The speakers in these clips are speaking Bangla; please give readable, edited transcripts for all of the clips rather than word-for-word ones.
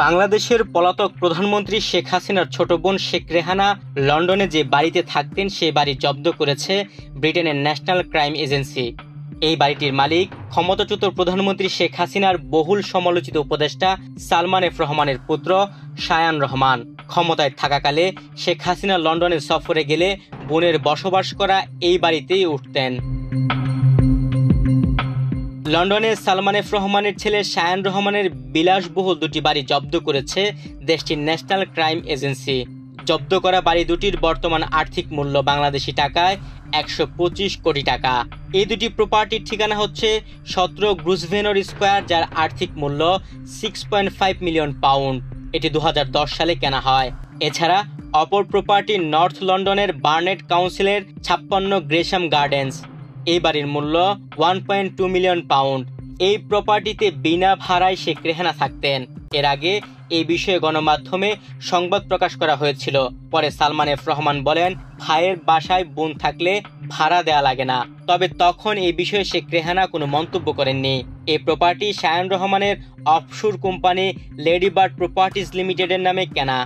বাংলাদেশের পলাতক প্রধানমন্ত্রী শেখ হাসিনার ছোট বোন শেখ রেহানা লন্ডনে যে বাড়িতে থাকতেন সেই বাড়ি জব্দ করেছে ব্রিটেনের ন্যাশনাল ক্রাইম এজেন্সি। এই বাড়িটির মালিক ক্ষমতাচ্যুত প্রধানমন্ত্রী শেখ হাসিনার বহুল সমালোচিত উপদেষ্টা সালমান এফ রহমানের পুত্র শায়ান রহমান। ক্ষমতায় থাকাকালে শেখ হাসিনা লন্ডনে সফরে গেলে বোনের বসবাস করা এই বাড়িতেই উঠতেন। লন্ডনে সালমান এফ রহমানের ছেলে শায়ান রহমানের বিলাসবহুল দুটি বাড়ি জব্দ করেছে দেশটির ন্যাশনাল ক্রাইম এজেন্সি। জব্দ করা বাড়ি দুটির বর্তমান আর্থিক মূল্য বাংলাদেশি টাকায় 125 কোটি টাকা। এই দুটি প্রপার্টির ঠিকানা হচ্ছে 17 গ্রুসভেনর স্কোয়ার, যার আর্থিক মূল্য 6.5 মিলিয়ন পাউন্ড। এটি 2010 সালে কেনা হয়। এছাড়া অপর প্রপার্টি নর্থ লন্ডনের বার্নেট কাউন্সিলের 56 গ্রেশাম গার্ডেন্স। এই বাড়ির মূল্য 1.2 মিলিয়ন পাউন্ড। এই প্রপার্টিতে বিনা ভাড়ায় শেখ রেহানা থাকতেন। এর আগে এই বিষয়ে গণমাধ্যমে সংবাদ প্রকাশ করা হয়েছিল। পরে সালমান এফ রহমান বলেন, ভাইয়ের বাসায় বোন থাকলে ভাড়া দেয়া লাগে না। তবে তখন এই বিষয়ে শেখ রেহানা কোনো মন্তব্য করেননি। এই প্রপার্টি শায়ান রহমানের offshore company lady bird properties লিমিটেডের নামে কেনা।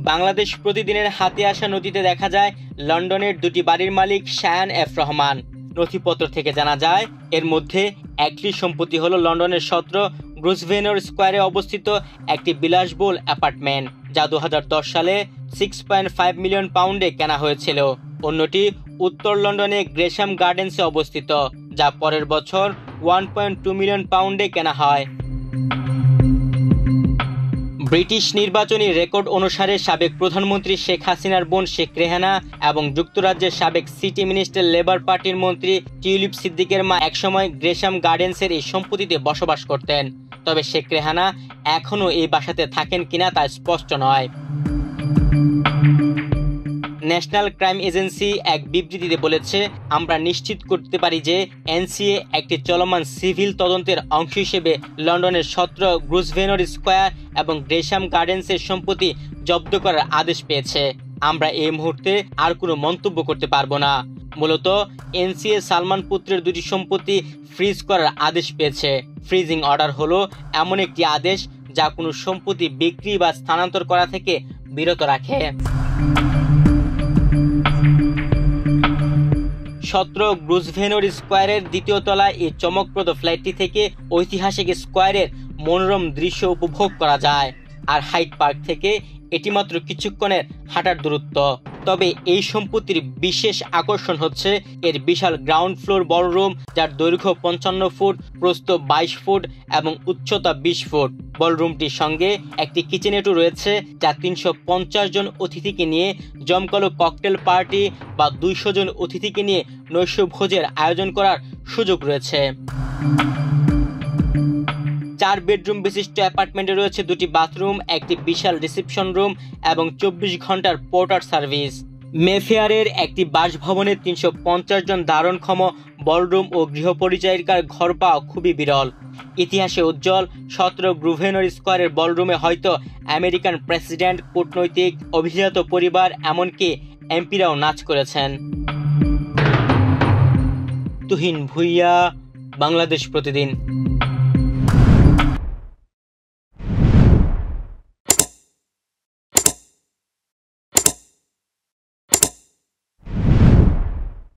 বাংলাদেশ প্রতিদিনের হাতে আসা নথিতে দেখা যায় লন্ডনের দুটি বাড়ির মালিক শায়ান এফ রহমান। নথিপত্র থেকে জানা যায় এর মধ্যে একটি সম্পত্তি হলো লন্ডনের 17 গ্রুসভেনর স্কোয়ারে অবস্থিত একটি বিলাসবহুল অ্যাপার্টমেন্ট, যা 2010 সালে 6.5 মিলিয়ন পাউন্ডে কেনা হয়েছিল। অন্যটি উত্তর লন্ডনে গ্রেশাম গার্ডেন্সে অবস্থিত, যা পরের বছর 1.2 মিলিয়ন পাউন্ডে কেনা হয়। ব্রিটিশ নির্বাচনী রেকর্ড অনুসারে সাবেক প্রধানমন্ত্রী শেখ হাসিনার বোন শেখ রেহানা এবং যুক্তরাজ্যের সাবেক সিটি মিনিস্টার লেবার পার্টির মন্ত্রী টিউলিপ সিদ্দিকের মা একসময় গ্রেশাম গার্ডেন্সের এই সম্পত্তিতে বসবাস করতেন। তবে শেখ রেহানা এখনও এই বাসাতে থাকেন কিনা তা স্পষ্ট নয়। ন্যাশনাল ক্রাইম এজেন্সি এক বিবৃতিতে বলেছে, আমরা নিশ্চিত করতে পারি যে এনসিএ একটি চলমান সিভিল তদন্তের অংশ হিসেবে লন্ডনের 17 গ্রুসভেনর স্কোয়ার এবং গ্রেশাম গার্ডেন্সের সম্পত্তি জব্দ করার আদেশ পেয়েছে। আমরা এই মুহূর্তে আর কোনো মন্তব্য করতে পারবো না। মূলত এনসিএ সালমান পুত্রের দুটি সম্পত্তি ফ্রিজ করার আদেশ পেয়েছে। ফ্রিজিং অর্ডার হলো এমন একটি আদেশ যা কোনো সম্পত্তি বিক্রি বা স্থানান্তর করা থেকে বিরত রাখে। 17 গ্রুসভেনর স্কোয়ারের দ্বিতীয় তলায় এই চমকপ্রদ ফ্ল্যাটটি থেকে ঐতিহাসিক স্কোয়ারের মনোরম দৃশ্য উপভোগ করা যায়। আর হাইড পার্ক থেকে এটি মাত্র কিছুক্ষণের হাঁটার দূরত্ব। তবে এই সম্পত্তির বিশেষ আকর্ষণ হচ্ছে এর বিশাল গ্রাউন্ড ফ্লোর বলরুম, যার দৈর্ঘ্য 55 ফুট, প্রস্থ 22 ফুট এবং উচ্চতা 20 ফুট। বলরুমটির সঙ্গে একটি কিচেনেটও রয়েছে, যা 350 জন অতিথিকে নিয়ে জমকালো ককটেল পার্টি বা 200 জন অতিথিকে নিয়ে নৈশভোজের আয়োজন করার সুযোগ রয়েছে। 4 বেডরুম বিশিষ্ট অ্যাপার্টমেন্টে রয়েছে 2টি বাথরুম, একটি বিশাল রিসেপশন রুম এবং 24 ঘন্টার পোর্টার সার্ভিস। মেফেয়ারের একটি বাসভবনে 350 জন ধারণক্ষম বলরুম ও গৃহপরিচারিকার ঘর পাওয়া খুবই বিরল। ইতিহাসে উজ্জ্বল 17 গ্রুসভেনর স্কোয়ারের বলরুমে হয়তো আমেরিকান প্রেসিডেন্ট, কূটনৈতিক, অভিজাত পরিবার, এমনকি এমপিরাও নাচ করেছেন। তুহিন ভুইয়া, বাংলাদেশ প্রতিদিন।